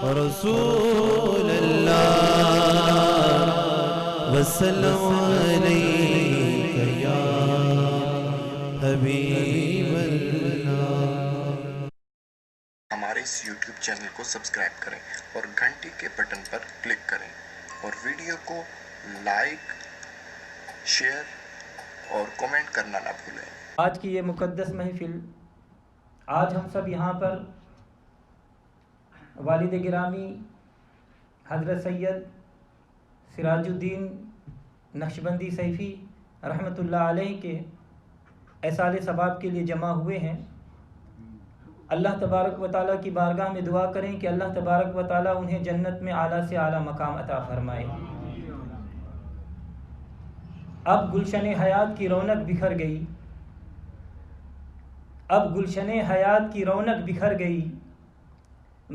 رسول اللہ وسلم علیک یا حبیب اللہ۔ ہمارے اس YouTube چینل کو سبسکرائب کریں اور گھنٹی کے بٹن پر کلک کریں اور ویڈیو کو لائک، شیئر اور کومنٹ کرنا نہ بھولیں۔ آج کی یہ مقدس محفل، آج ہم سب یہاں پر والد گرامی حضرت سید سراج الدین نقشبندی سیفی رحمۃ اللہ علیہ کے ایصال ثواب کے لیے جمع ہوئے ہیں۔ اللہ تبارک و تعالیٰ کی بارگاہ میں دعا کریں کہ اللہ تبارک و تعالیٰ انہیں جنت میں اعلیٰ سے اعلیٰ مقام عطا فرمائے۔ اب گلشن حیات کی رونق بکھر گئی، اب گلشن حیات کی رونق بکھر گئی،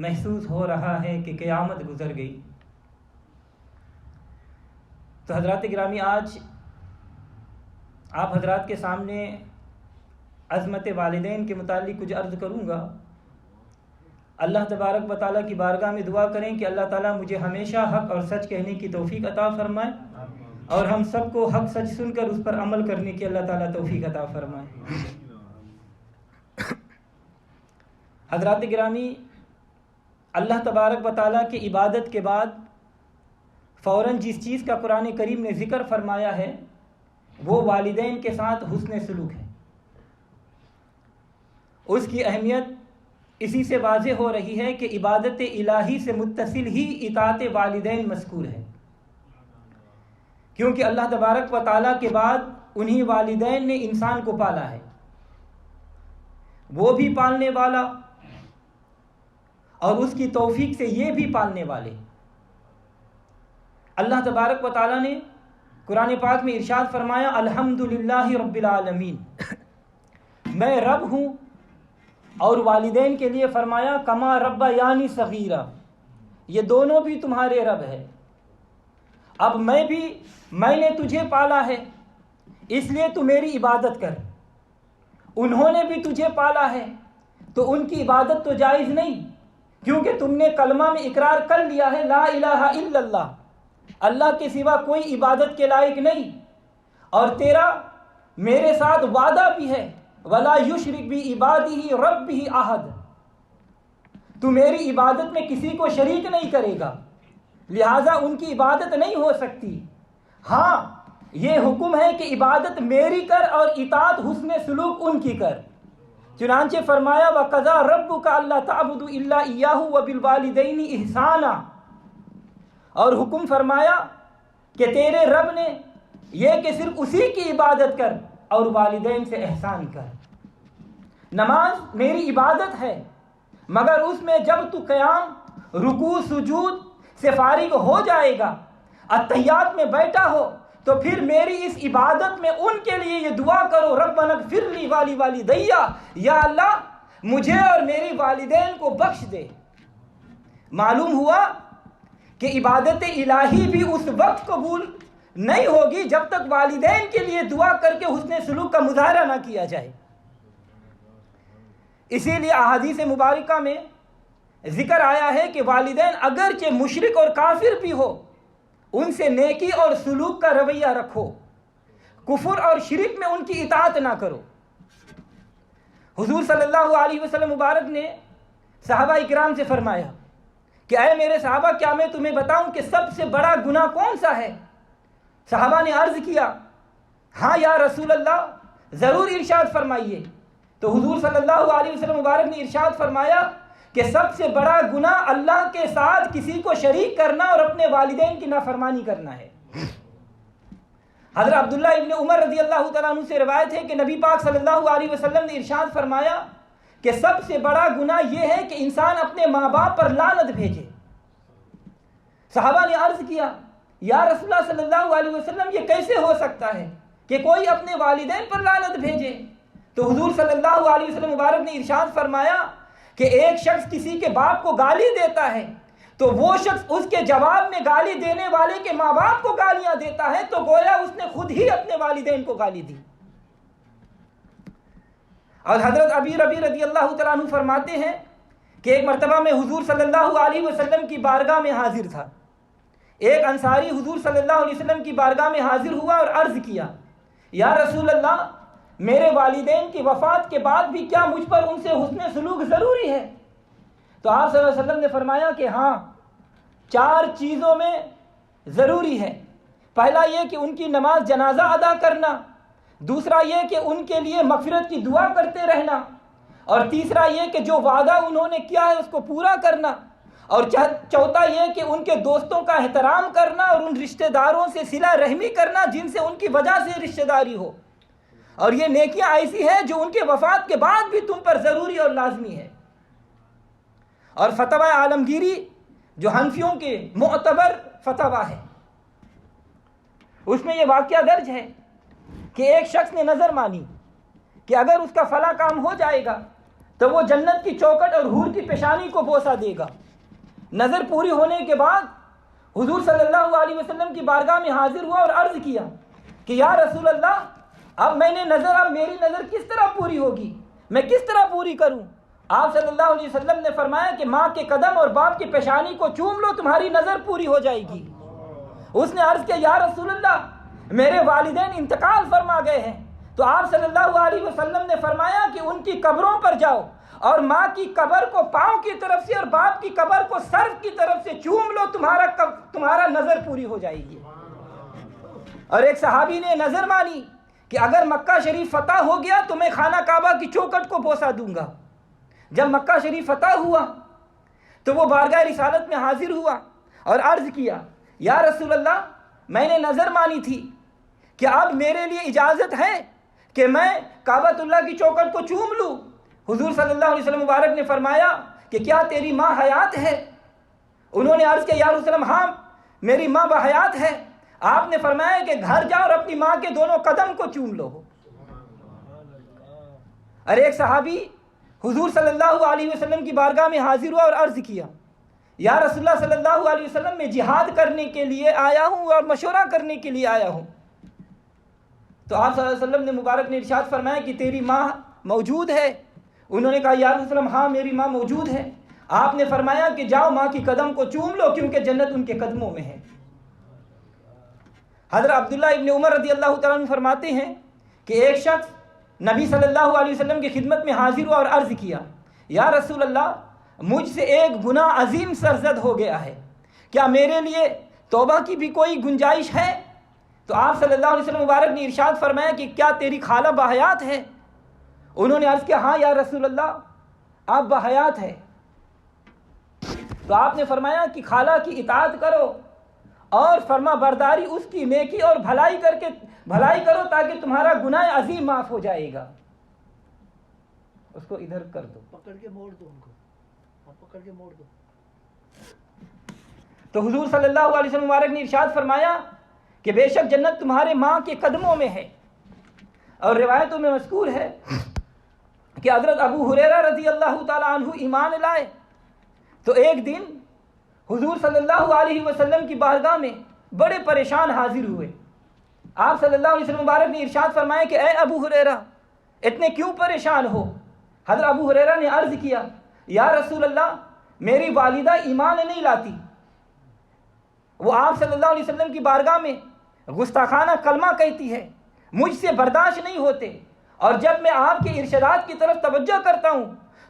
محسوس ہو رہا ہے کہ قیامت گزر گئی۔ تو حضرات گرامی، آج آپ حضرات کے سامنے عظمت والدین کے متعلق کچھ عرض کروں گا۔ اللہ تبارک و تعالیٰ کی بارگاہ میں دعا کریں کہ اللہ تعالیٰ مجھے ہمیشہ حق اور سچ کہنے کی توفیق عطا فرمائے اور ہم سب کو حق سچ سن کر اس پر عمل کرنے کی اللہ تعالیٰ توفیق عطا فرمائے۔ حضرات گرامی، اللہ تبارک و تعالیٰ کی عبادت کے بعد فوراً جس چیز کا قرآن کریم نے ذکر فرمایا ہے وہ والدین کے ساتھ حسن سلوک ہے۔ اس کی اہمیت اسی سے واضح ہو رہی ہے کہ عبادت الہی سے متصل ہی اطاعت والدین مذکور ہے، کیونکہ اللہ تبارک و تعالیٰ کے بعد انہی والدین نے انسان کو پالا ہے، وہ بھی پالنے والا اور اس کی توفیق سے یہ بھی پالنے والے۔ اللہ تبارک و تعالیٰ نے قرآن پاک میں ارشاد فرمایا، الحمدللہ رب العالمین، میں رب ہوں، اور والدین کے لیے فرمایا کما ربیانی صغیرہ، یہ دونوں بھی تمہارے رب ہے۔ اب میں نے تجھے پالا ہے اس لیے تو میری عبادت کر، انہوں نے بھی تجھے پالا ہے تو ان کی عبادت تو جائز نہیں، کیونکہ تم نے کلمہ میں اقرار کر لیا ہے لا الہ الا اللہ، اللہ کے سوا کوئی عبادت کے لائق نہیں، اور تیرا میرے ساتھ وعدہ بھی ہے وَلَا يُشْرِكْ بِعِبَادِهِ رَبِّهِ أَحَدٌ، تو میری عبادت میں کسی کو شریک نہیں کرے گا، لہٰذا ان کی عبادت نہیں ہو سکتی۔ ہاں، یہ حکم ہے کہ عبادت میری کر اور اطاعت حسن سلوک ان کی کر۔ چنانچہ فرمایا وَقَضَىٰ رَبُّكَ أَلَّا تَعْبُدُوا إِلَّا إِيَّاهُ وَبِالْوَالِدَيْنِ إِحْسَانًا، اور حکم فرمایا کہ تیرے رب نے یہ کہ صرف اسی کی عبادت کر اور والدین سے احسان کر۔ نماز میری عبادت ہے، مگر اس میں جب تو قیام، رکوع، سجود سے فارغ ہو جائے گا، اتحیات میں بیٹھا ہو، تو پھر میری اس عبادت میں ان کے لیے یہ دعا کرو ربنا اغفر لی ولوالدی، یا اللہ مجھے اور میری والدین کو بخش دے۔ معلوم ہوا کہ عبادت الہی بھی اس وقت قبول نہیں ہوگی جب تک والدین کے لیے دعا کر کے حسن سلوک کا مظاہرہ نہ کیا جائے۔ اسی لیے احادیث مبارکہ میں ذکر آیا ہے کہ والدین اگرچہ مشرک اور کافر بھی ہو، ان سے نیکی اور سلوک کا رویہ رکھو، کفر اور شرک میں ان کی اطاعت نہ کرو۔ حضور صلی اللہ علیہ وسلم مبارک نے صحابہ اکرام سے فرمایا کہ اے میرے صحابہ، کیا میں تمہیں بتاؤں کہ سب سے بڑا گناہ کون سا ہے؟ صحابہ نے عرض کیا ہاں یا رسول اللہ، ضرور ارشاد فرمائیے۔ تو حضور صلی اللہ علیہ وسلم مبارک نے ارشاد فرمایا کہ سب سے بڑا گناہ اللہ کے ساتھ کسی کو شریک کرنا اور اپنے والدین کی نافرمانی کرنا ہے۔ حضرت عبداللہ ابن عمر رضی اللہ تعالیٰ عنہ سے روایت ہے کہ نبی پاک صلی اللہ علیہ وسلم نے ارشاد فرمایا کہ سب سے بڑا گناہ یہ ہے کہ انسان اپنے ماں باپ پر لعنت بھیجے۔ صحابہ نے عرض کیا یا رسول اللہ صلی اللہ علیہ وسلم، یہ کیسے ہو سکتا ہے کہ کوئی اپنے والدین پر لعنت بھیجے؟ تو حضور صلی اللہ علیہ وسلم مبارک نے ارشاد فرمایا کہ ایک شخص کسی کے باپ کو گالی دیتا ہے تو وہ شخص اس کے جواب میں گالی دینے والے کے ماں باپ کو گالیاں دیتا ہے، تو گویا اس نے خود ہی اپنے والدین کو گالی دی۔ اور حضرت ابی ربیع رضی اللہ تعالیٰ عنہ فرماتے ہیں کہ ایک مرتبہ میں حضور صلی اللہ علیہ وسلم کی بارگاہ میں حاضر تھا. ایک انصاری حضور صلی اللہ علیہ وسلم کی بارگاہ میں حاضر ہوا اور عرض کیا یا رسول اللہ میرے والدین کی وفات کے بعد بھی کیا مجھ پر ان سے حسن سلوک ضروری ہے؟ تو آپ صلی اللہ علیہ وسلم نے فرمایا کہ ہاں 4 چیزوں میں ضروری ہے. پہلا یہ کہ ان کی نماز جنازہ ادا کرنا، دوسرا یہ کہ ان کے لیے مغفرت کی دعا کرتے رہنا، اور تیسرا یہ کہ جو وعدہ انہوں نے کیا ہے اس کو پورا کرنا، اور چوتھا یہ کہ ان کے دوستوں کا احترام کرنا اور ان رشتہ داروں سے صلہ رحمی کرنا جن سے ان کی وجہ سے رشتہ داری ہو. اور یہ نیکیاں ایسی ہیں جو ان کے وفات کے بعد بھی تم پر ضروری اور لازمی ہے. اور فتویٰ عالمگیری جو حنفیوں کے معتبر فتویٰ ہے، اس میں یہ واقعہ درج ہے کہ ایک شخص نے نظر مانی کہ اگر اس کا فلاں کام ہو جائے گا تو وہ جنت کی چوکھٹ اور حور کی پیشانی کو بوسہ دے گا. نظر پوری ہونے کے بعد حضور صلی اللہ علیہ وسلم کی بارگاہ میں حاضر ہوا اور عرض کیا کہ یا رسول اللہ اب میری نظر کس طرح پوری ہوگی، میں کس طرح پوری کروں؟ آپ صلی اللہ علیہ وسلم نے فرمایا کہ ماں کے قدم اور باپ کی پیشانی کو چوم لو، تمہاری نظر پوری ہو جائے گی. اس نے عرض کیا یا رسول اللہ میرے والدین انتقال فرما گئے ہیں. تو آپ صلی اللہ علیہ وسلم نے فرمایا کہ ان کی قبروں پر جاؤ اور ماں کی قبر کو پاؤں کی طرف سے اور باپ کی قبر کو سر کی طرف سے چوم لو، تمہارا نظر پوری ہو جائے گی. اور ایک صحابی نے نظر مانی کہ اگر مکہ شریف فتح ہو گیا تو میں خانہ کعبہ کی چوکھٹ کو بوسہ دوں گا. جب مکہ شریف فتح ہوا تو وہ بارگاہ رسالت میں حاضر ہوا اور عرض کیا یا رسول اللہ میں نے نظر مانی تھی کہ اب میرے لیے اجازت ہے کہ میں کعبۃ اللہ کی چوکھٹ کو چوم لوں. حضور صلی اللہ علیہ وسلم مبارک نے فرمایا کہ کیا تیری ماں حیات ہے؟ انہوں نے عرض کیا یا رسول اللہ ہاں میری ماں بحیات ہے. آپ نے فرمایا کہ گھر جاؤ اور اپنی ماں کے دونوں قدم کو چوم لو. اور ایک صحابی حضور صلی اللہ علیہ وسلم کی بارگاہ میں حاضر ہوا اور عرض کیا یا رسول اللہ صلی اللہ علیہ وسلم میں جہاد کرنے کے لیے آیا ہوں اور مشورہ کرنے کے لیے آیا ہوں. تو آپ صلی اللہ علیہ وسلم نے مبارک نے ارشاد فرمایا کہ تیری ماں موجود ہے؟ انہوں نے کہا یا رسول اللہ ہاں میری ماں موجود ہے. آپ نے فرمایا کہ جاؤ ماں کی قدم کو چوم لو کیونکہ جنت ان کے قدموں میں ہے. حضرت عبداللہ ابن عمر رضی اللہ تعالیٰ عنہ فرماتے ہیں کہ ایک شخص نبی صلی اللہ علیہ وسلم کی خدمت میں حاضر ہوا اور عرض کیا یا رسول اللہ مجھ سے ایک گناہ عظیم سرزد ہو گیا ہے، کیا میرے لیے توبہ کی بھی کوئی گنجائش ہے؟ تو آپ صلی اللہ علیہ وسلم مبارک نے ارشاد فرمایا کہ کیا تیری خالہ بحیات ہے؟ انہوں نے عرض کیا ہاں یا رسول اللہ آپ بحیات ہے. تو آپ نے فرمایا کہ خالہ کی اطاعت کرو اور فرما برداری اس کی نیکی اور بھلائی کرو تاکہ تمہارا گناہ عظیم معاف ہو جائے گا. اس کو ادھر کر دو، پکڑ کے موڑ دو، ان کو پکڑ کے موڑ دو. تو حضور صلی اللہ علیہ وسلم مبارک نے ارشاد فرمایا کہ بے شک جنت تمہارے ماں کے قدموں میں ہے. اور روایتوں میں مذکور ہے کہ حضرت ابو ہریرہ رضی اللہ تعالی عنہ ایمان لائے تو ایک دن حضور صلی اللہ علیہ وسلم کی بارگاہ میں بڑے پریشان حاضر ہوئے. آپ صلی اللہ علیہ وسلم مبارک نے ارشاد فرمایا کہ اے ابو ہریرہ اتنے کیوں پریشان ہو؟ حضرت ابو ہریرہ نے عرض کیا یا رسول اللہ میری والدہ ایمان نہیں لاتی، وہ آپ صلی اللہ علیہ وسلم کی بارگاہ میں گستاخانہ کلمہ کہتی ہے، مجھ سے برداشت نہیں ہوتے، اور جب میں آپ کے ارشادات کی طرف توجہ کرتا ہوں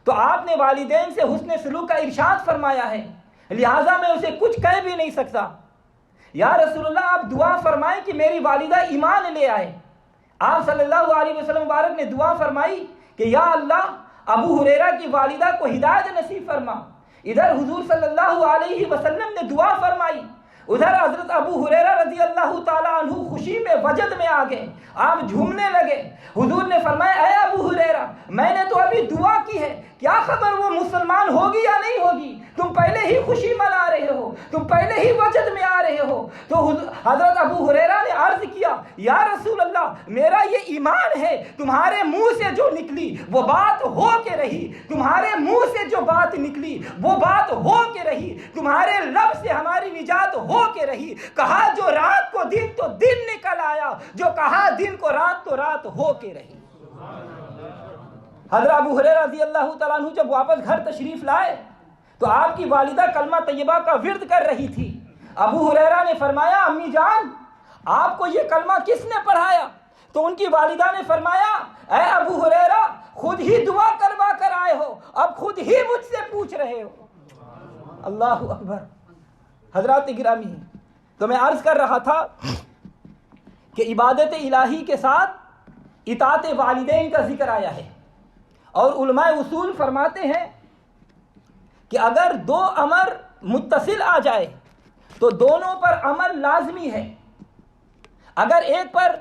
تو آپ نے والدین سے حسن سلوک کا ارشاد فرمایا ہے، لہٰذا میں اسے کچھ کہہ بھی نہیں سکتا. یا رسول اللہ آپ دعا فرمائیں کہ میری والدہ ایمان لے آئے. آپ صلی اللہ علیہ وسلم مبارک نے دعا فرمائی کہ یا اللہ ابو ہریرہ کی والدہ کو ہدایت نصیب فرما. ادھر حضور صلی اللہ علیہ وسلم نے دعا فرمائی، ادھر حضرت ابو ہریرہ رضی اللہ تعالیٰ عنہ خوشی میں وجد میں آ گئے، آپ جھومنے لگے. حضور نے فرمایا اے ابو ہریرہ میں نے تو ابھی دعا کی ہے، کیا خبر وہ مسلمان ہوگی یا نہیں ہوگی؟ تم پہلے ہی خوشی منا رہے ہو، تم پہلے ہی وجد میں آ رہے ہو. تو حضرت ابو ہریرہ نے عرض کیا یا رسول اللہ میرا یہ ایمان ہے، تمہارے منہ سے جو نکلی وہ بات ہو کے رہی، تمہارے منہ سے جو بات نکلی وہ بات ہو کے رہی، تمہارے لب سے ہماری نجات ہو کے رہی. کہا جو رات کو دن تو دن نکل آیا، جو کہا دن کو رات تو رات ہو کے رہی. حضرت ابو ہریرہ رضی اللہ تعالیٰ عنہ جب واپس گھر تشریف لائے تو آپ کی والدہ کلمہ طیبہ کا ورد کر رہی تھی. ابو ہریرہ نے فرمایا امی جان آپ کو یہ کلمہ کس نے پڑھایا؟ تو ان کی والدہ نے فرمایا اے ابو ہریرہ خود ہی دعا کروا کر آئے ہو، اب خود ہی مجھ سے پوچھ رہے ہو. اللہ اکبر. حضرات گرامی، تو میں عرض کر رہا تھا کہ عبادت الہی کے ساتھ اطاعت والدین کا ذکر آیا ہے، اور علماء اصول فرماتے ہیں کہ اگر دو امر متصل آ جائے تو دونوں پر عمل لازمی ہے. اگر ایک پر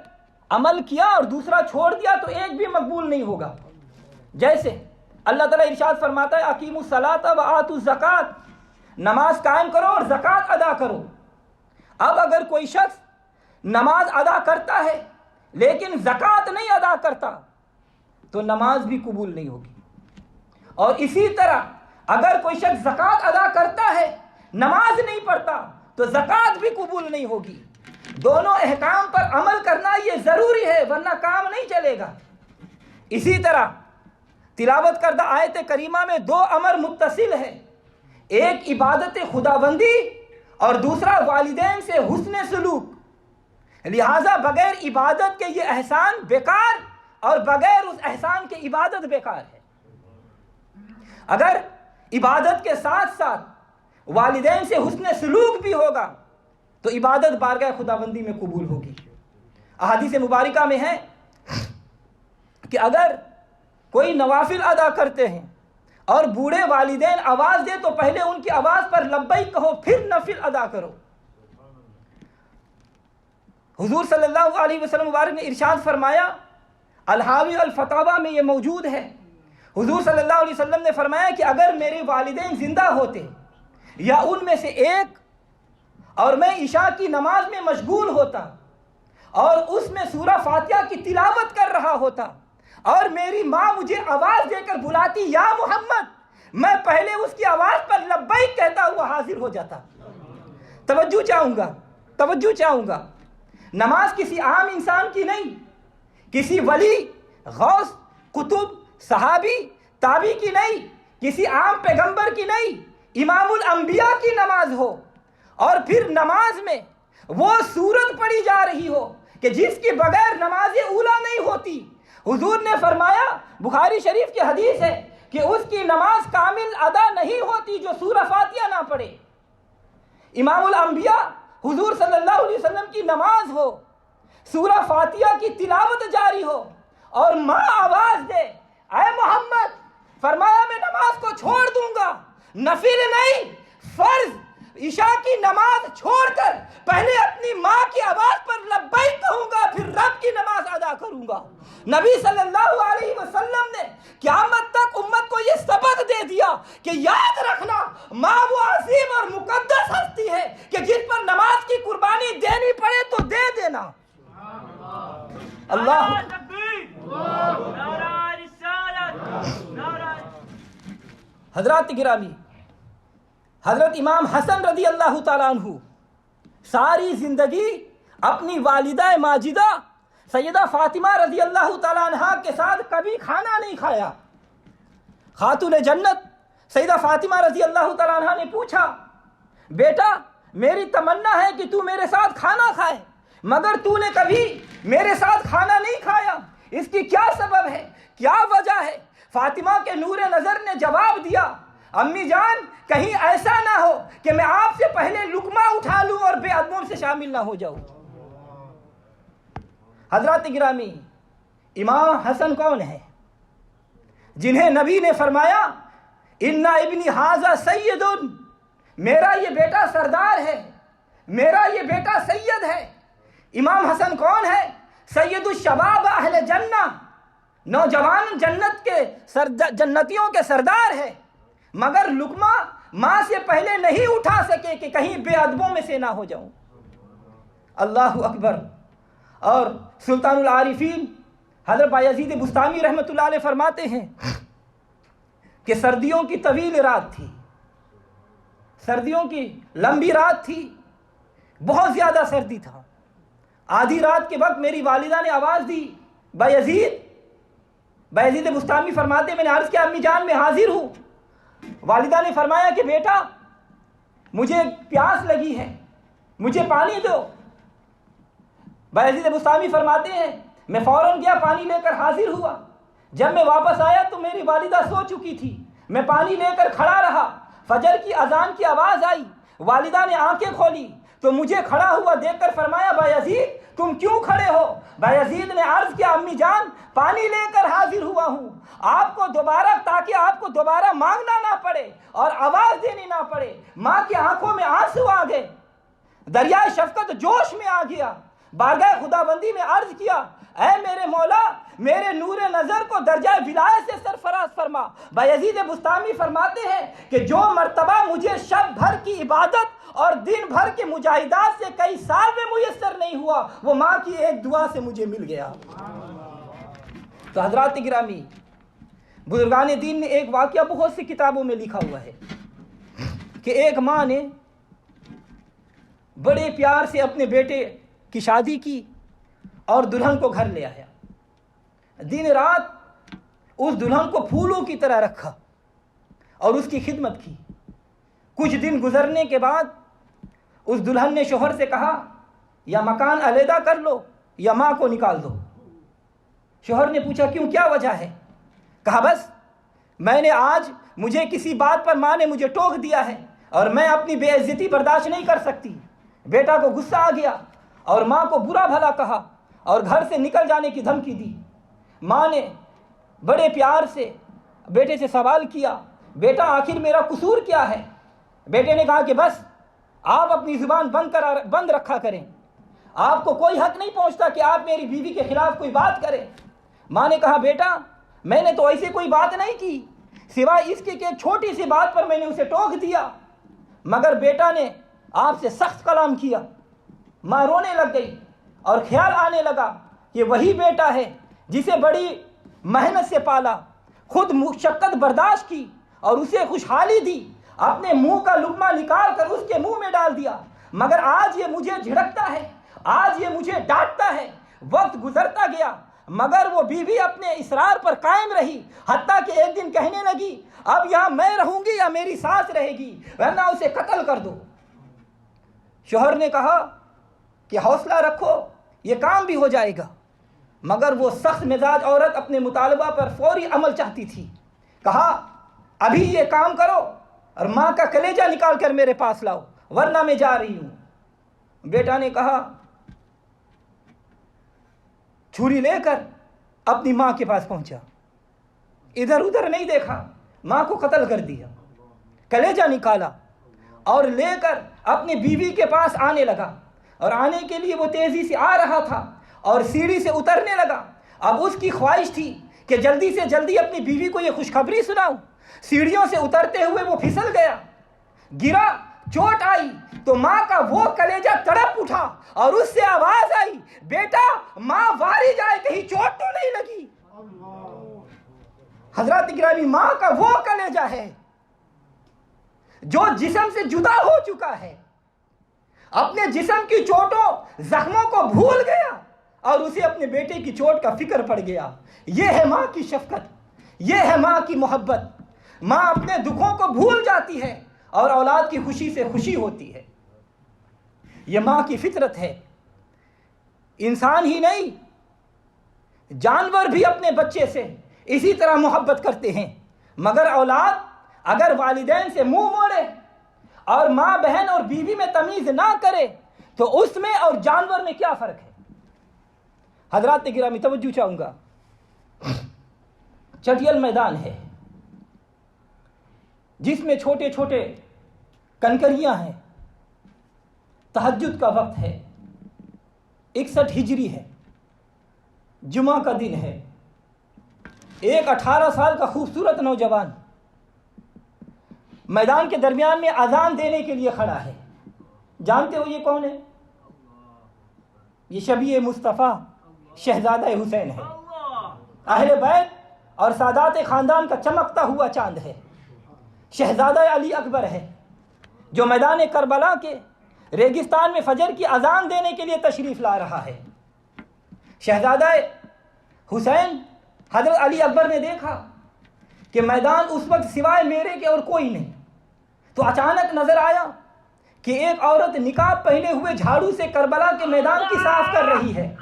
عمل کیا اور دوسرا چھوڑ دیا تو ایک بھی مقبول نہیں ہوگا. جیسے اللہ تعالیٰ ارشاد فرماتا ہے اقیموا الصلاۃ وآتوا الزکوٰۃ، نماز قائم کرو اور زکوٰۃ ادا کرو. اب اگر کوئی شخص نماز ادا کرتا ہے لیکن زکوٰۃ نہیں ادا کرتا تو نماز بھی قبول نہیں ہوگی. اور اسی طرح اگر کوئی شخص زکوٰۃ ادا کرتا ہے نماز نہیں پڑھتا تو زکوٰۃ بھی قبول نہیں ہوگی. دونوں احکام پر عمل کرنا یہ ضروری ہے ورنہ کام نہیں چلے گا. اسی طرح تلاوت کردہ آیت کریمہ میں دو امر متصل ہے، ایک عبادت خداوندی اور دوسرا والدین سے حسن سلوک. لہٰذا بغیر عبادت کے یہ احسان بیکار اور بغیر اس احسان کے عبادت بیکار ہے. اگر عبادت کے ساتھ ساتھ والدین سے حسن سلوک بھی ہوگا تو عبادت بارگاہ خداوندی میں قبول ہوگی. احادیث مبارکہ میں ہے کہ اگر کوئی نوافل ادا کرتے ہیں اور بوڑھے والدین آواز دے تو پہلے ان کی آواز پر لبیک کہو پھر نفل ادا کرو. حضور صلی اللہ علیہ وسلم مبارک نے ارشاد فرمایا، الحاوی الفتاوی میں یہ موجود ہے، حضور صلی اللہ علیہ وسلم نے فرمایا کہ اگر میرے والدین زندہ ہوتے یا ان میں سے ایک اور میں عشاء کی نماز میں مشغول ہوتا اور اس میں سورہ فاتحہ کی تلاوت کر رہا ہوتا اور میری ماں مجھے آواز دے کر بلاتی یا محمد، میں پہلے اس کی آواز پر لبیک کہتا ہوا حاضر ہو جاتا. توجہ چاہوں گا نماز کسی عام انسان کی نہیں، کسی ولی، غوث، قطب، صحابی، تابعی کی نہیں، کسی عام پیغمبر کی نہیں، امام الانبیاء کی نماز ہو اور پھر نماز میں وہ سورت پڑھی جا رہی ہو کہ جس کے بغیر نماز اولیٰ نہیں ہوتی. حضور نے فرمایا، بخاری شریف کی حدیث ہے کہ اس کی نماز کامل ادا نہیں ہوتی جو سورہ فاتحہ نہ پڑھے. امام الانبیاء حضور صلی اللہ علیہ وسلم کی نماز ہو، سورہ فاتحہ کی تلاوت جاری ہو اور ماں آواز دے اے محمد، فرمایا میں نماز کو چھوڑ دوں گا، نفل نہیں فرض عشاء کی نماز چھوڑ کر پہلے اپنی ماں کی آواز پر لبیک کہوں گا پھر رب کی نماز ادا کروں گا. نبی صلی اللہ علیہ وسلم نے قیامت تک امت کو یہ سبق دے دیا کہ یاد رکھنا ماں وہ عظیم اور مقدس ہستی ہے کہ جس پر نماز کی قربانی دینی پڑے تو دے دینا. اللہ حضرات گرامی، حضرت امام حسن رضی اللہ تعالیٰ عنہ ساری زندگی اپنی والدہ ماجدہ سیدہ فاطمہ رضی اللہ تعالیٰ عنہ کے ساتھ کبھی کھانا نہیں کھایا. خاتون جنت سیدہ فاطمہ رضی اللہ تعالیٰ عنہ نے پوچھا، بیٹا میری تمنا ہے کہ تو میرے ساتھ کھانا کھائے مگر تو نے کبھی میرے ساتھ کھانا نہیں کھایا، اس کی کیا سبب ہے، کیا وجہ ہے؟ فاطمہ کے نور نظر نے جواب دیا، امی جان کہیں ایسا نہ ہو کہ میں آپ سے پہلے لقمہ اٹھا لوں اور بے ادبوں سے شامل نہ ہو جاؤں. حضرات گرامی، امام حسن کون ہے جنہیں نبی نے فرمایا ان ابنی ھذا سید، میرا یہ بیٹا سردار ہے، میرا یہ بیٹا سید ہے. امام حسن کون ہے؟ سید الشباب اہل جنہ، نوجوان جنت کے جنتیوں کے سردار ہے، مگر لقمہ ماں سے پہلے نہیں اٹھا سکے کہ کہیں بے ادبوں میں سے نہ ہو جاؤں. اللہ اکبر. اور سلطان العارفین حضرت بایزید بستامی رحمۃ اللہ علیہ فرماتے ہیں کہ سردیوں کی طویل رات تھی، سردیوں کی لمبی رات تھی، بہت زیادہ سردی تھا. آدھی رات کے وقت میری والدہ نے آواز دی، بایزید بایزید بستامی فرماتے میں نے عرض کیا امی جان میں حاضر ہوں. والدہ نے فرمایا کہ بیٹا مجھے پیاس لگی ہے, مجھے پانی دو. بایزید بستامی فرماتے ہیں میں فوراً گیا, پانی لے کر حاضر ہوا. جب میں واپس آیا تو میری والدہ سو چکی تھی. میں پانی لے کر کھڑا رہا. فجر کی اذان کی آواز آئی. والدہ نے آنکھیں کھولی تو مجھے کھڑا ہوا دیکھ کر فرمایا بایزید تم کیوں کھڑے ہو؟ بایزید نے عرض کیا امی جان پانی لے کر حاضر ہوا ہوں آپ کو دوبارہ, تاکہ آپ کو دوبارہ مانگنا نہ پڑے اور آواز دینی نہ پڑے. ماں کی آنکھوں میں آنسو آ گئے, دریائے شفقت جوش میں آ گیا. بارگاہ خدا بندی میں عرض کیا اے میرے مولا میرے نور نظر کو درجہ ولایت سے سرفراز فرما. بایزید بستامی فرماتے ہیں کہ جو مرتبہ مجھے شب بھر کی عبادت اور دن بھر کے مجاہدات سے کئی سال میں میسر نہیں ہوا, وہ ماں کی ایک دعا سے مجھے مل گیا. تو حضرات گرامی, بزرگان دین نے ایک واقعہ بہت سی کتابوں میں لکھا ہوا ہے کہ ایک ماں نے بڑے پیار سے اپنے بیٹے کی شادی کی اور دلہن کو گھر لے آیا. دن رات اس دلہن کو پھولوں کی طرح رکھا اور اس کی خدمت کی. کچھ دن گزرنے کے بعد اس دلہن نے شوہر سے کہا یا مکان علیحدہ کر لو یا ماں کو نکال دو. شوہر نے پوچھا کیوں, کیا وجہ ہے؟ کہا بس میں نے آج, مجھے کسی بات پر ماں نے مجھے ٹوک دیا ہے اور میں اپنی بے عزتی برداشت نہیں کر سکتی. بیٹا کو غصہ آ گیا اور ماں کو برا بھلا کہا اور گھر سے نکل جانے کی دھمکی دی. ماں نے بڑے پیار سے بیٹے سے سوال کیا بیٹا آخر میرا قصور کیا ہے؟ بیٹے نے کہا کہ بس آپ اپنی زبان بند رکھا کریں, آپ کو کوئی حق نہیں پہنچتا کہ آپ میری بیوی کے خلاف کوئی بات کریں. ماں نے کہا بیٹا میں نے تو ایسی کوئی بات نہیں کی سوائے اس کے کہ ایک چھوٹی سی بات پر میں نے اسے ٹوک دیا, مگر بیٹا نے آپ سے سخت کلام کیا. ماں رونے لگ گئی اور خیال آنے لگا کہ وہی بیٹا ہے جسے بڑی محنت سے پالا, خود مشقت برداشت کی اور اسے خوشحالی دی, اپنے منہ کا لقمہ نکال کر اس کے منہ میں ڈال دیا, مگر آج یہ مجھے جھڑکتا ہے, آج یہ مجھے ڈانٹتا ہے. وقت گزرتا گیا مگر وہ بیوی اپنے اصرار پر قائم رہی, حتیٰ کہ ایک دن کہنے لگی اب یہاں میں رہوں گی یا میری ساس رہے گی, ورنہ اسے قتل کر دو. شوہر نے کہا کہ حوصلہ رکھو یہ کام بھی ہو جائے گا, مگر وہ سخت مزاج عورت اپنے مطالبہ پر فوری عمل چاہتی تھی. کہا ابھی یہ کام کرو اور ماں کا کلیجہ نکال کر میرے پاس لاؤ ورنہ میں جا رہی ہوں. بیٹا نے کہا چھری لے کر اپنی ماں کے پاس پہنچا, ادھر ادھر نہیں دیکھا, ماں کو قتل کر دیا. کلیجہ نکالا اور لے کر اپنی بیوی کے پاس آنے لگا, اور آنے کے لیے وہ تیزی سے آ رہا تھا اور سیڑھی سے اترنے لگا. اب اس کی خواہش تھی کہ جلدی سے جلدی اپنی بیوی کو یہ خوشخبری سناؤں. سیڑھیوں سے اترتے ہوئے وہ پھسل گیا, گرا, چوٹ آئی تو ماں کا وہ کلیجہ تڑپ اٹھا اور اس سے آواز آئی بیٹا ماں واری جائے کہیں چوٹ تو نہیں لگی. حضرات گرامی, ماں کا وہ کلیجہ ہے جو جسم سے جدا ہو چکا ہے, اپنے جسم کی چوٹوں زخموں کو بھول گیا اور اسے اپنے بیٹے کی چوٹ کا فکر پڑ گیا. یہ ہے ماں کی شفقت, یہ ہے ماں کی محبت. ماں اپنے دکھوں کو بھول جاتی ہے اور اولاد کی خوشی سے خوشی ہوتی ہے. یہ ماں کی فطرت ہے. انسان ہی نہیں جانور بھی اپنے بچے سے اسی طرح محبت کرتے ہیں, مگر اولاد اگر والدین سے منہ موڑے اور ماں بہن اور بیوی میں تمیز نہ کرے تو اس میں اور جانور میں کیا فرق ہے؟ حضرات گرامی توجہ چاہوں گا, چٹیل میدان ہے جس میں چھوٹے چھوٹے کنکریاں ہیں, تہجد کا وقت ہے, 61 ہجری ہے, جمعہ کا دن ہے. ایک 18 سال کا خوبصورت نوجوان میدان کے درمیان میں اذان دینے کے لیے کھڑا ہے. جانتے ہو یہ کون ہے؟ یہ شبیہ مصطفیٰ شہزادہ حسین ہے, اہل بیت اور سادات خاندان کا چمکتا ہوا چاند ہے. شہزادہ علی اکبر ہے جو میدان کربلا کے ریگستان میں فجر کی اذان دینے کے لیے تشریف لا رہا ہے. شہزادہ حسین حضرت علی اکبر نے دیکھا کہ میدان اس وقت سوائے میرے کے اور کوئی نہیں، تو اچانک نظر آیا کہ ایک عورت نقاب پہنے ہوئے جھاڑو سے کربلا کے میدان کی صاف کر رہی ہے۔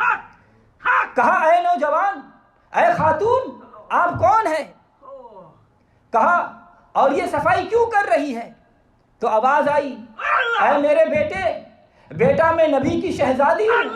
کہا اے نوجوان، اے خاتون، آپ کون ہیں؟ کہا اور یہ صفائی کیوں کر رہی ہے؟ تو آواز آئی، اے میرے بیٹا میں نبی کی شہزادی ہوں،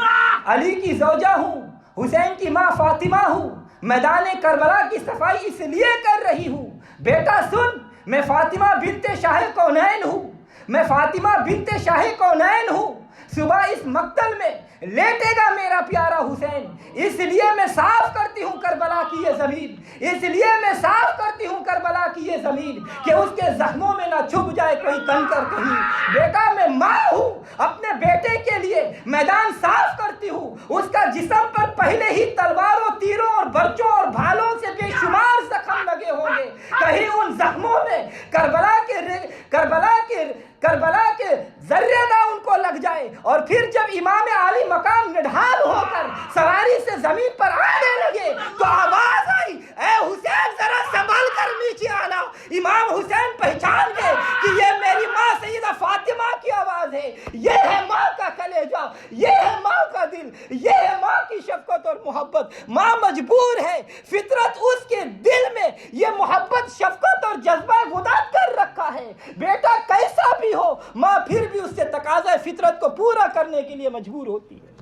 علی کی زوجہ ہوں، حسین کی ماں فاطمہ ہوں، میدان کربلا کی صفائی اس لیے کر رہی ہوں۔ بیٹا سن، میں فاطمہ بنت شاہ کونین ہوں، میں فاطمہ بنت شاہ کونین ہوں۔ صبح اس مقتل میں لیٹے گا میرا پیارا حسین، اس لیے میں صاف کرتی ہوں کربلا کی یہ زمین، اس لیے میں صاف کرتی ہوں کربلا کی یہ زمین کہ اس کے زخموں میں نہ چھپ جائے کوئی کنکر کہیں۔ بیٹا میں ماں ہوں، اپنے بیٹے کے لیے میدان صاف کرتی ہوں، اس کا جسم پر پہلے ہی تلواروں، تیروں اور برچوں اور بھالوں سے بے شمار زخم لگے ہوں گے، کہیں ان زخموں میں کربلا کے ذرے نہ ان کو لگ جائے۔ اور پھر جب امام عالی مقام نڈھال ہو کر سواری سے زمین پر آنے لگے تو آواز آئی، اے حسین ذرا سنبھل کر نیچے آنا۔ امام حسین پہچان گئے کہ یہ میری ماں سیدہ فاطمہ کی آواز ہے، یہ ہے ماں کا کلیجہ، یہ ہے ماں کا دل، یہ ہے ماں کی شفقت اور محبت۔ ماں مجبور ہے، فطرت اس کے دل میں یہ محبت، شفقت اور جذبہ گداز کر رکھا ہے۔ بیٹا کیسا بھی ہو، ماں پھر بھی اس سے تقاضۂ فطرت کو پورا کرنے کے لیے مجبور ہوتی ہے۔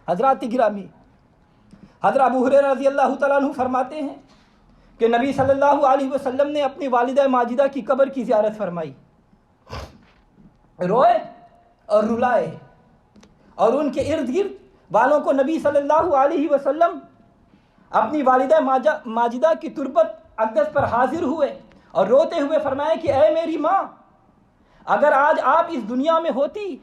حضرات گرامی، حضرت ابو ہریرہ رضی اللہ تعالیٰ عنہ فرماتے ہیں کہ نبی صلی اللہ علیہ وسلم نے اپنی والدہ ماجدہ کی قبر کی زیارت فرمائی، روئے اور رلائے، اور ان کے ارد گرد والوں کو نبی صلی اللہ علیہ وسلم اپنی والدہ ماجدہ کی تربت اقدس پر حاضر ہوئے اور روتے ہوئے فرمایا کہ اے میری ماں، اگر آج آپ اس دنیا میں ہوتی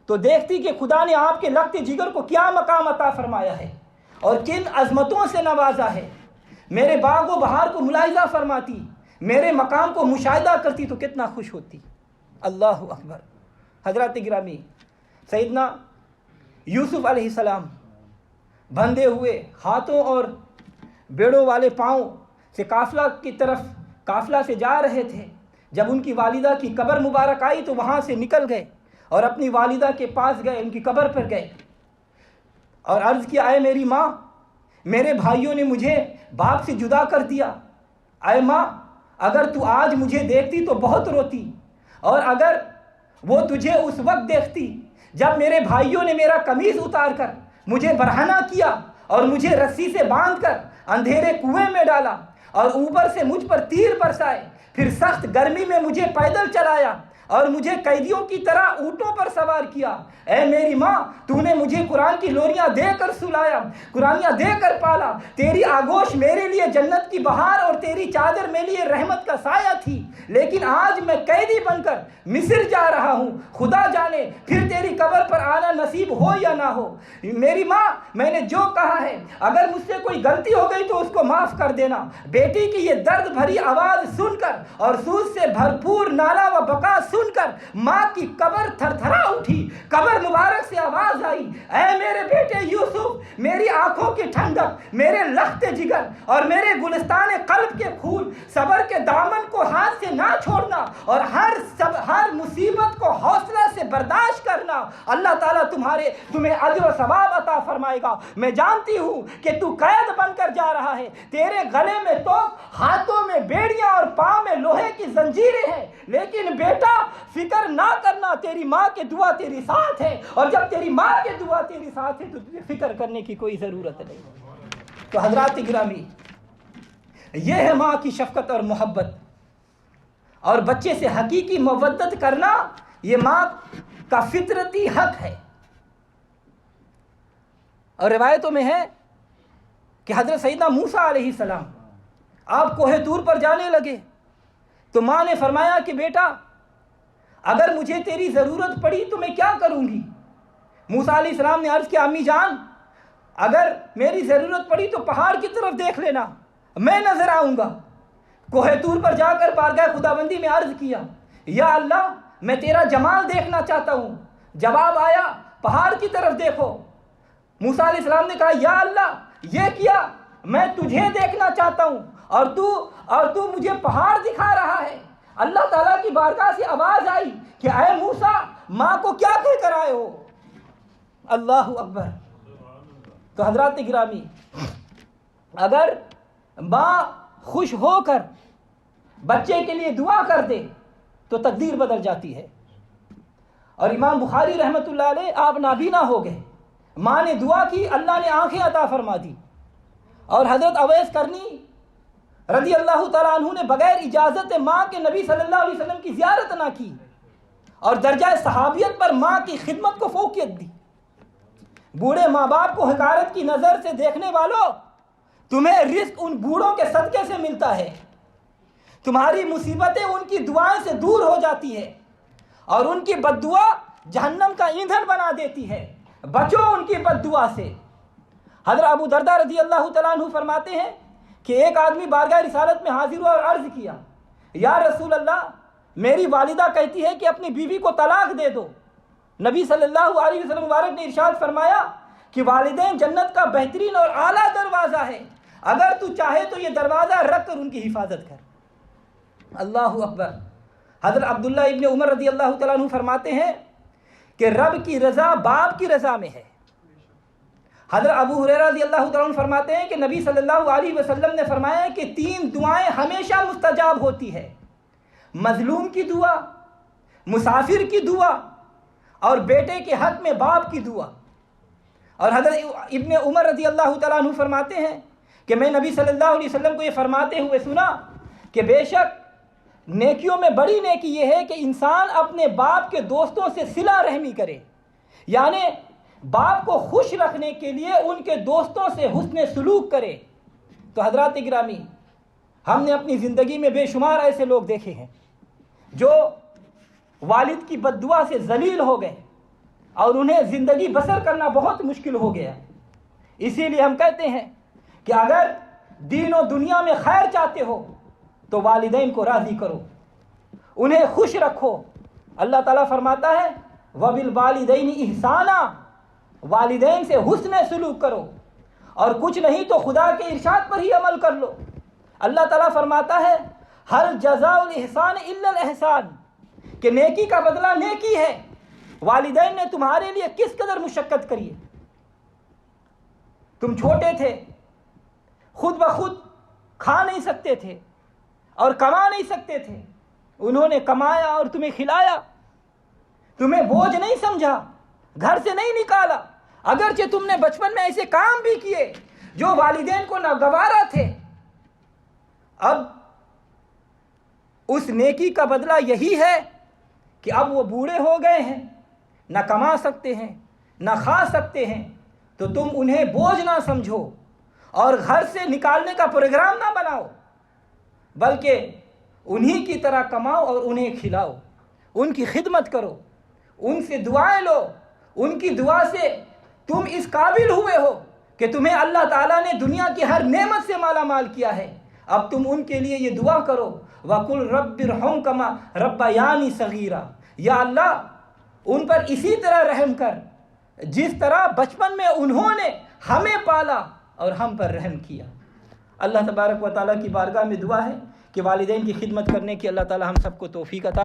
تو دیکھتی کہ خدا نے آپ کے لخت جگر کو کیا مقام عطا فرمایا ہے اور کن عظمتوں سے نوازا ہے۔ میرے باغ و بہار کو ملاحظہ فرماتی، میرے مقام کو مشاہدہ کرتی تو کتنا خوش ہوتی۔ اللہ اکبر۔ حضرات گرامی، سیدنا یوسف علیہ السلام بندھے ہوئے ہاتھوں اور بیڑوں والے پاؤں سے قافلہ سے جا رہے تھے۔ جب ان کی والدہ کی قبر مبارک آئی تو وہاں سے نکل گئے اور اپنی والدہ کے پاس گئے، ان کی قبر پر گئے اور عرض کیا، اے میری ماں، میرے بھائیوں نے مجھے باپ سے جدا کر دیا۔ اے ماں، اگر تو آج مجھے دیکھتی تو بہت روتی، اور اگر وہ تجھے اس وقت دیکھتی جب میرے بھائیوں نے میرا قمیض اتار کر مجھے برہنہ کیا اور مجھے رسی سے باندھ کر اندھیرے کنویں میں ڈالا اور اوپر سے مجھ پر تیر برسائے، پھر سخت گرمی میں مجھے پیدل چلایا اور مجھے قیدیوں کی طرح اونٹوں پر سوار کیا۔ اے میری ماں، تو نے مجھے قرآن کی لوریاں دے کر سلایا، قرآنیاں دے کر پالا۔ تیری آگوش میرے لیے جنت کی بہار اور تیری چادر میرے لیے رحمت کا سایہ تھی، لیکن آج میں قیدی بن کر مصر جا رہا ہوں۔ خدا جانے پھر تیری قبر پر آنا نصیب ہو یا نہ ہو۔ میری ماں، میں نے جو کہا ہے، اگر مجھ سے کوئی غلطی ہو گئی تو اس کو معاف کر دینا۔ بیٹی کی یہ درد بھری آواز سن کر اور سوز سے بھرپور نالا و بقا سن کر ماں کی قبر تھر تھرا اٹھی۔ قبر مبارک سے آواز آئی، اے میرے بیٹے یوسف، میری آنکھوں کی ٹھنڈک، میرے لخت جگر اور میرے گلستان قلب کے پھول، صبر کے دامن کو ہاتھ سے نہ چھوڑنا اور ہر مصیبت کو حوصلہ سے برداشت کرنا۔ اللہ تعالیٰ تمہیں اجر و ثواب عطا فرمائے گا۔ میں جانتی ہوں کہ تو قید بن کر جا رہا ہے، تیرے گلے میں تو ہاتھوں میں بیڑیاں اور پاؤں میں لوہے کی زنجیریں ہیں، لیکن بیٹا فکر نہ کرنا، تیری ماں کی دعا تیری ساتھ ہے، اور جب تیری ماں کی دعا تیری ساتھ ہے تو تجھے فکر کرنے کی کوئی ضرورت نہیں۔ تو حضرات گرامی، یہ ہے ماں کی شفقت اور محبت، اور بچے سے حقیقی مودت کرنا یہ ماں کا فطرتی حق ہے۔ اور روایتوں میں ہے کہ حضرت سیدنا موسیٰ علیہ السلام آپ کوہ طور پر جانے لگے تو ماں نے فرمایا کہ بیٹا، اگر مجھے تیری ضرورت پڑی تو میں کیا کروں گی؟ موسیٰ علیہ السلام نے عرض کیا، امی جان، اگر میری ضرورت پڑی تو پہاڑ کی طرف دیکھ لینا، میں نظر آؤں گا۔ کوہ طور پر جا کر بارگاہ خداوندی میں عرض کیا، یا اللہ، میں تیرا جمال دیکھنا چاہتا ہوں۔ جواب آیا، پہاڑ کی طرف دیکھو۔ موسیٰ علیہ السلام نے کہا، یا اللہ، یہ کیا؟ میں تجھے دیکھنا چاہتا ہوں اور تو مجھے پہاڑ دکھا رہا ہے۔ اللہ تعالیٰ کی بارگاہ سے آواز آئی کہ اے موسیٰ، ماں کو کیا کہہ کر آئے ہو؟ اللہ اکبر۔ تو حضرات گرامی، اگر ماں خوش ہو کر بچے کے لیے دعا کر دے تو تقدیر بدل جاتی ہے۔ اور امام بخاری رحمۃ اللہ علیہ آپ نابینا ہو گئے، ماں نے دعا کی، اللہ نے آنکھیں عطا فرما دی، اور حضرت اویس کرنی رضی اللہ تعالیٰ عنہ نے بغیر اجازت ماں کے نبی صلی اللہ علیہ وسلم کی زیارت نہ کی، اور درجہ صحابیت پر ماں کی خدمت کو فوقیت دی۔ بوڑھے ماں باپ کو حقارت کی نظر سے دیکھنے والوں، تمہیں رزق ان بوڑھوں کے صدقے سے ملتا ہے، تمہاری مصیبتیں ان کی دعائیں سے دور ہو جاتی ہے، اور ان کی بد دعا جہنم کا ایندھن بنا دیتی ہے، بچو ان کی بد دعا سے۔ حضرت ابو درداء رضی اللہ تعالیٰ عنہ فرماتے ہیں کہ ایک آدمی بارگاہ رسالت میں حاضر ہوا اور عرض کیا، یا رسول اللہ، میری والدہ کہتی ہے کہ اپنی بیوی کو طلاق دے دو۔ نبی صلی اللہ علیہ وسلم مبارک نے ارشاد فرمایا کہ والدین جنت کا بہترین اور اعلیٰ دروازہ ہے، اگر تو چاہے تو یہ دروازہ رکھ کر ان کی حفاظت کر۔ اللہ اکبر۔ حضرت عبداللہ ابن عمر رضی اللہ تعالیٰ عنہ فرماتے ہیں کہ رب کی رضا باپ کی رضا میں ہے۔ حضرت ابو ہریرہ رضی اللہ تعالیٰ عنہ فرماتے ہیں کہ نبی صلی اللہ علیہ وسلم نے فرمایا کہ 3 دعائیں ہمیشہ مستجاب ہوتی ہے: مظلوم کی دعا، مسافر کی دعا، اور بیٹے کے حق میں باپ کی دعا۔ اور حضرت ابن عمر رضی اللہ تعالیٰ عنہ فرماتے ہیں کہ میں نبی صلی اللہ علیہ وسلم کو یہ فرماتے ہوئے سنا کہ بے شک نیکیوں میں بڑی نیکی یہ ہے کہ انسان اپنے باپ کے دوستوں سے صلہ رحمی کرے، یعنی باپ کو خوش رکھنے کے لیے ان کے دوستوں سے حسن سلوک کرے۔ تو حضرات گرامی، ہم نے اپنی زندگی میں بے شمار ایسے لوگ دیکھے ہیں جو والد کی بد دعا سے ذلیل ہو گئے اور انہیں زندگی بسر کرنا بہت مشکل ہو گیا۔ اسی لیے ہم کہتے ہیں کہ اگر دین و دنیا میں خیر چاہتے ہو تو والدین کو راضی کرو، انہیں خوش رکھو۔ اللہ تعالیٰ فرماتا ہے وَبِالْوَالِدَيْنِ إِحْسَانًا، والدین سے حسن سلوک کرو، اور کچھ نہیں تو خدا کے ارشاد پر ہی عمل کر لو۔ اللہ تعالیٰ فرماتا ہے هَلْ جَزَاءُ الْإِحْسَانِ إِلَّا الْإِحْسَانُ، کہ نیکی کا بدلہ نیکی ہے۔ والدین نے تمہارے لیے کس قدر مشقت کری ہے۔ تم چھوٹے تھے، خود بخود کھا نہیں سکتے تھے اور کما نہیں سکتے تھے، انہوں نے کمایا اور تمہیں کھلایا، تمہیں بوجھ نہیں سمجھا، گھر سے نہیں نکالا، اگرچہ تم نے بچپن میں ایسے کام بھی کیے جو والدین کو ناگوارا تھے۔ اب اس نیکی کا بدلہ یہی ہے کہ اب وہ بوڑھے ہو گئے ہیں، نہ کما سکتے ہیں نہ کھا سکتے ہیں، تو تم انہیں بوجھ نہ سمجھو اور گھر سے نکالنے کا پروگرام نہ بناؤ، بلکہ انہی کی طرح کماؤ اور انہیں کھلاؤ، ان کی خدمت کرو، ان سے دعائیں لو۔ ان کی دعا سے تم اس قابل ہوئے ہو کہ تمہیں اللہ تعالیٰ نے دنیا کی ہر نعمت سے مالا مال کیا ہے۔ اب تم ان کے لیے یہ دعا کرو وَقُلْ رَبِّ ارْحَمْهُمَا رَبَّيَانِي صَغِيرًا، یا اللہ ان پر اسی طرح رحم کر جس طرح بچپن میں انہوں نے ہمیں پالا اور ہم پر رحم کیا۔ اللہ تبارک و تعالیٰ کی بارگاہ میں دعا ہے کہ والدین کی خدمت کرنے کی اللہ تعالیٰ ہم سب کو توفیق عطا